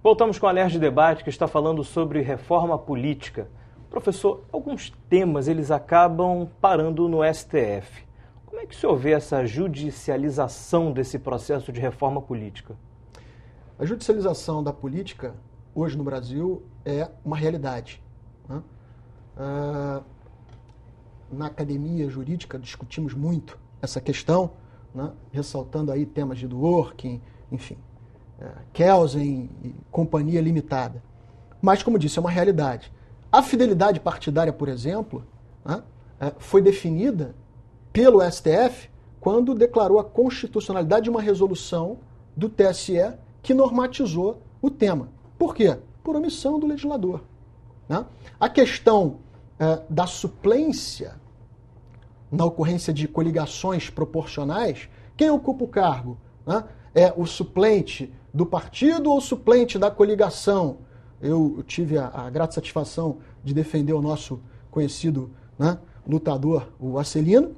Voltamos com o Alerj Debate, que está falando sobre reforma política. Professor, alguns temas eles acabam parando no STF. Como é que o senhor vê essa judicialização desse processo de reforma política? A judicialização da política, hoje no Brasil, é uma realidade, né? Na academia jurídica discutimos muito essa questão, né? Ressaltando aí temas de Dworkin, enfim, Kelsen e companhia limitada. Mas, como disse, é uma realidade. A fidelidade partidária, por exemplo, né, foi definida pelo STF quando declarou a constitucionalidade de uma resolução do TSE que normatizou o tema. Por quê? Por omissão do legislador, né? A questão da suplência na ocorrência de coligações proporcionais, quem ocupa o cargo, né? É o suplente do partido ou o suplente da coligação? Eu tive a grata satisfação de defender o nosso conhecido, né, lutador, o Acelino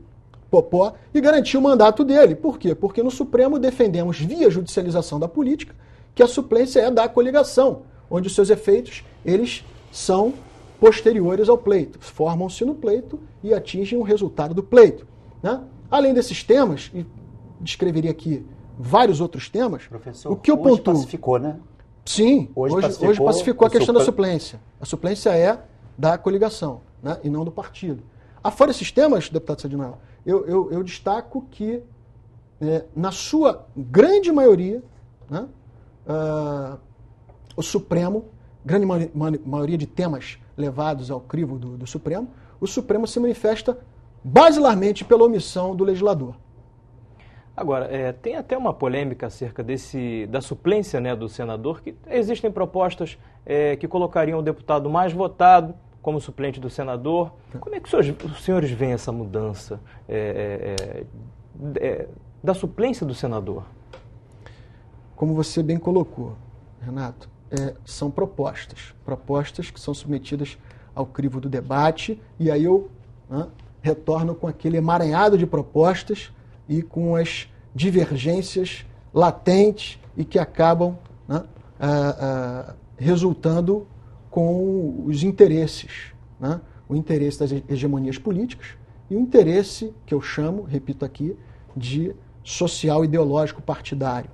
Popó, e garantir o mandato dele. Por quê? Porque no Supremo defendemos, via judicialização da política, que a suplência é da coligação, onde os seus efeitos eles são posteriores ao pleito, formam-se no pleito e atingem o resultado do pleito, né? Além desses temas, e descreveria aqui vários outros temas, professor, o que eu hoje pontuo... pacificou, né? Sim, hoje pacificou a questão da suplência. A suplência é da coligação, né, e não do partido. Afora esses temas, deputado Sadinal, eu destaco que, na sua grande maioria, né, o Supremo, grande maioria de temas levados ao crivo do Supremo, o Supremo se manifesta basilarmente pela omissão do legislador. Agora, tem até uma polêmica acerca da suplência, né, do senador, que existem propostas que colocariam o deputado mais votado como suplente do senador. Como é que os senhores veem essa mudança da suplência do senador? Como você bem colocou, Renato, são propostas que são submetidas ao crivo do debate, e aí eu retorno com aquele emaranhado de propostas e com as divergências latentes e que acabam, né, resultando com os interesses, né, o interesse das hegemonias políticas e o interesse, que eu chamo, repito aqui, de social ideológico partidário.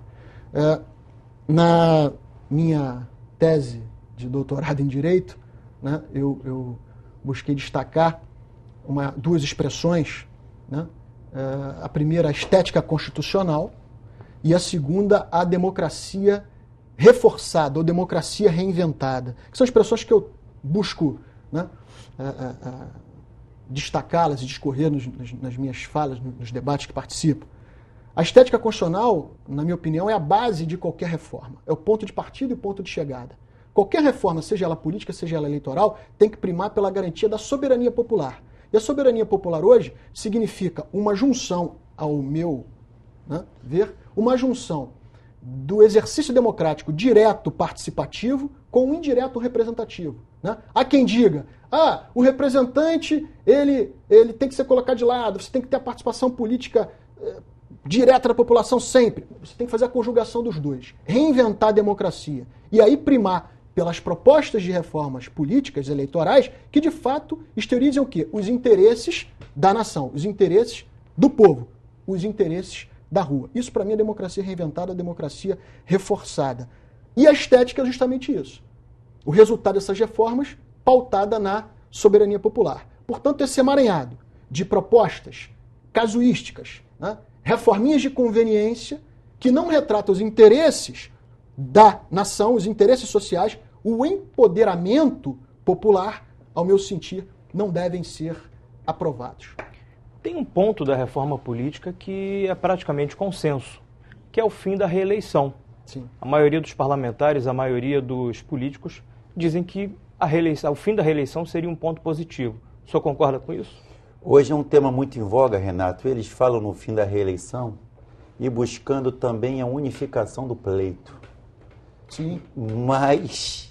Na minha tese de doutorado em Direito, né, eu busquei destacar duas expressões, né? A primeira, a estética constitucional, e a segunda, a democracia reforçada, ou democracia reinventada, que são expressões que eu busco, né, destacá-las e discorrer nas minhas falas, nos debates que participo. A estética constitucional, na minha opinião, é a base de qualquer reforma. É o ponto de partida e o ponto de chegada. Qualquer reforma, seja ela política, seja ela eleitoral, tem que primar pela garantia da soberania popular. E a soberania popular hoje significa uma junção, ao meu, né, ver, uma junção do exercício democrático direto participativo com o indireto representativo, né? Há quem diga, o representante ele tem que ser colocado de lado, você tem que ter a participação política direta da população sempre. Você tem que fazer a conjugação dos dois, reinventar a democracia e aí primar pelas propostas de reformas políticas, eleitorais, que de fato exteriorizam o quê? Os interesses da nação, os interesses do povo, os interesses da rua. Isso, para mim, é democracia reinventada, democracia reforçada. E a estética é justamente isso. O resultado dessas reformas pautada na soberania popular. Portanto, esse emaranhado de propostas casuísticas, né, reforminhas de conveniência, que não retratam os interesses da nação, os interesses sociais, o empoderamento popular, ao meu sentir, não devem ser aprovados. Tem um ponto da reforma política que é praticamente consenso, que é o fim da reeleição. Sim. A maioria dos parlamentares, a maioria dos políticos dizem que o fim da reeleição seria um ponto positivo. O senhor concorda com isso? Hoje é um tema muito em voga, Renato. Eles falam no fim da reeleição e buscando também a unificação do pleito. Sim. Mas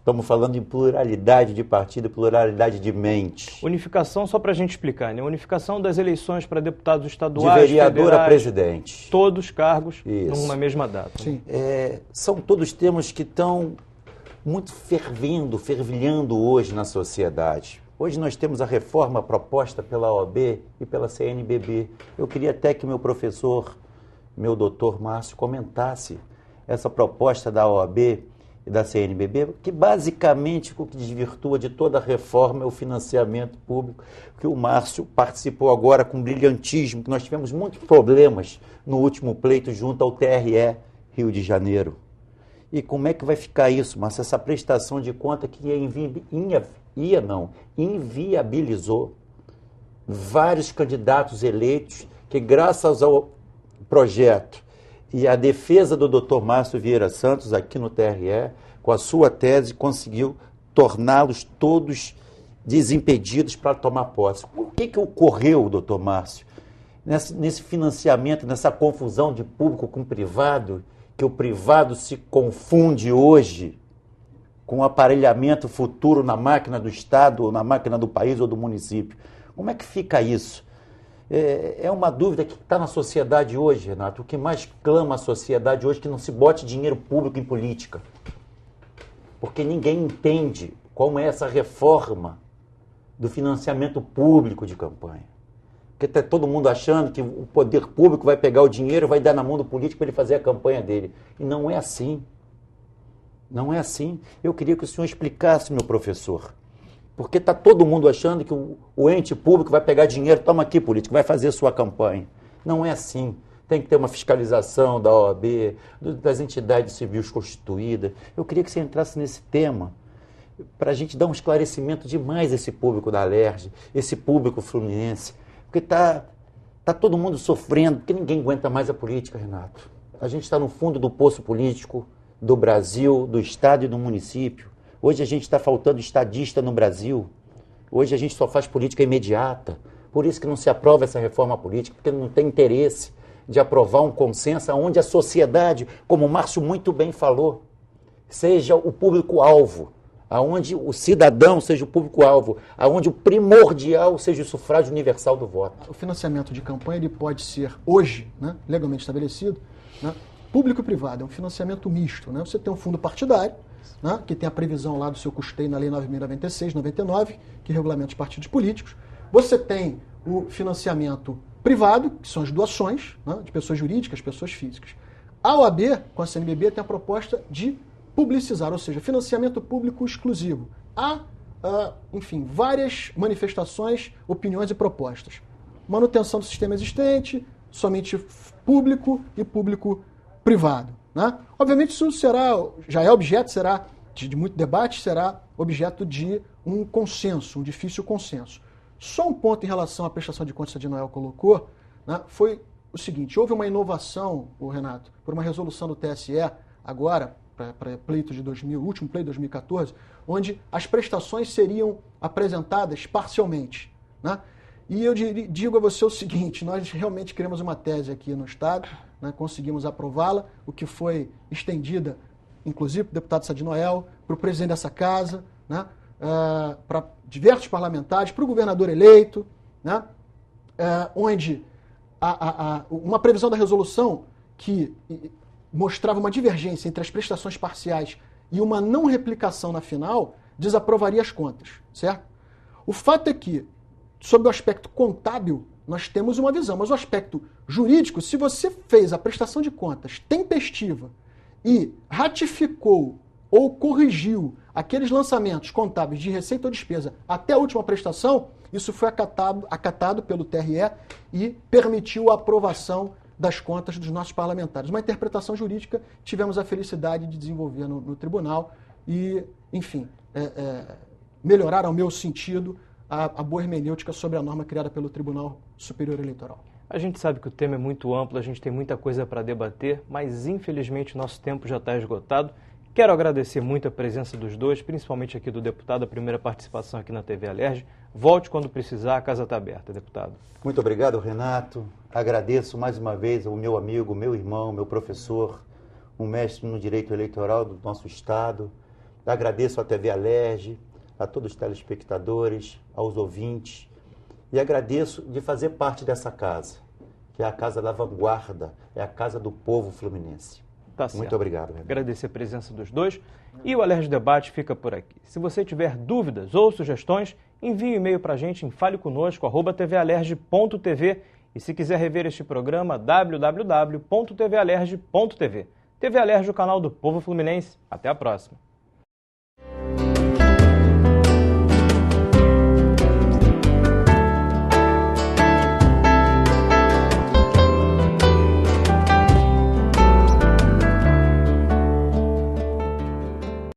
Estamos falando em pluralidade de partido, pluralidade de mente. Unificação, só para a gente explicar, né? Unificação das eleições para deputados estaduais, de vereador federais, a presidente. Todos os cargos Isso. numa mesma data. Sim. São todos temas que estão muito fervilhando hoje na sociedade. Hoje nós temos a reforma proposta pela OAB e pela CNBB. Eu queria até que meu professor, meu doutor Márcio, comentasse essa proposta da OAB e da CNBB, que basicamente o que desvirtua de toda a reforma é o financiamento público, que o Márcio participou agora com brilhantismo, que nós tivemos muitos problemas no último pleito junto ao TRE Rio de Janeiro. E como é que vai ficar isso, Márcio? Essa prestação de conta que inviabilizou vários candidatos eleitos que, graças ao projeto e à defesa do Dr. Márcio Vieira Santos aqui no TRE, com a sua tese, conseguiu torná-los todos desimpedidos para tomar posse. O que ocorreu, doutor Márcio, nesse financiamento, nessa confusão de público com privado, que o privado se confunde hoje com o aparelhamento futuro na máquina do Estado, ou na máquina do país ou do município? Como é que fica isso? É uma dúvida que está na sociedade hoje, Renato. O que mais clama a sociedade hoje é que não se bote dinheiro público em política. Porque ninguém entende como é essa reforma do financiamento público de campanha. Porque está todo mundo achando que o poder público vai pegar o dinheiro e vai dar na mão do político para ele fazer a campanha dele. E não é assim. Não é assim. Eu queria que o senhor explicasse, meu professor. Porque está todo mundo achando que o ente público vai pegar dinheiro, toma aqui, político, vai fazer sua campanha. Não é assim. Tem que ter uma fiscalização da OAB, das entidades civis constituídas. Eu queria que você entrasse nesse tema, para a gente dar um esclarecimento demais a esse público da Alerj, esse público fluminense. Porque está todo mundo sofrendo, porque ninguém aguenta mais a política, Renato. A gente está no fundo do poço político do Brasil, do Estado e do município. Hoje a gente está faltando estadista no Brasil. Hoje a gente só faz política imediata. Por isso que não se aprova essa reforma política, porque não tem interesse de aprovar um consenso onde a sociedade, como o Márcio muito bem falou, seja o público-alvo, aonde o cidadão seja o público-alvo, aonde o primordial seja o sufrágio universal do voto. O financiamento de campanha ele pode ser, hoje, né, legalmente estabelecido, né, público e privado. É um financiamento misto. Né? Você tem um fundo partidário, né, que tem a previsão lá do seu custeio na Lei 9.096, 99, que regulamenta os partidos políticos. Você tem o financiamento privado, que são as doações, né, de pessoas jurídicas, pessoas físicas. A OAB, com a CNBB, tem a proposta de publicizar, ou seja, financiamento público exclusivo. Há, enfim, várias manifestações, opiniões e propostas. Manutenção do sistema existente, somente público e público privado. Né? Obviamente isso já é objeto, será de muito debate, será objeto de um consenso, um difícil consenso. Só um ponto em relação à prestação de contas que a Noel colocou, né, foi o seguinte: houve uma inovação, Renato, por uma resolução do TSE, agora, para pleito de último pleito de 2014, onde as prestações seriam apresentadas parcialmente. Né? E eu digo a você o seguinte: nós realmente criamos uma tese aqui no Estado, né, conseguimos aprová-la, o que foi estendida, inclusive, para o deputado Sadi Noel, para o presidente dessa casa, né, para diversos parlamentares, para o governador eleito, né, onde uma previsão da resolução que mostrava uma divergência entre as prestações parciais e uma não replicação na final, desaprovaria as contas, certo? O fato é que, sob o aspecto contábil, nós temos uma visão, mas o aspecto jurídico, se você fez a prestação de contas tempestiva e ratificou ou corrigiu aqueles lançamentos contábeis de receita ou despesa até a última prestação, isso foi acatado pelo TRE e permitiu a aprovação das contas dos nossos parlamentares. Uma interpretação jurídica tivemos a felicidade de desenvolver no tribunal e, enfim, melhorar, ao meu sentido, a boa hermenêutica sobre a norma criada pelo Tribunal Superior Eleitoral. A gente sabe que o tema é muito amplo, a gente tem muita coisa para debater, mas infelizmente o nosso tempo já está esgotado. Quero agradecer muito a presença dos dois, principalmente aqui do deputado, a primeira participação aqui na TV Alerj. Volte quando precisar, a casa está aberta, deputado. Muito obrigado, Renato. Agradeço mais uma vez ao meu amigo, meu irmão, meu professor, um mestre no direito eleitoral do nosso Estado. Agradeço à TV Alerj, a todos os telespectadores, aos ouvintes. E agradeço de fazer parte dessa casa, que é a Casa da Vanguarda, é a Casa do Povo Fluminense. Tá certo. Muito obrigado, Renan. Agradecer a presença dos dois. E o Alerj Debate fica por aqui. Se você tiver dúvidas ou sugestões, envie um e-mail para a gente em faleconosco@tvalerj.tv. E se quiser rever este programa, www.tvalerj.tv. TV Alerj, o canal do Povo Fluminense. Até a próxima.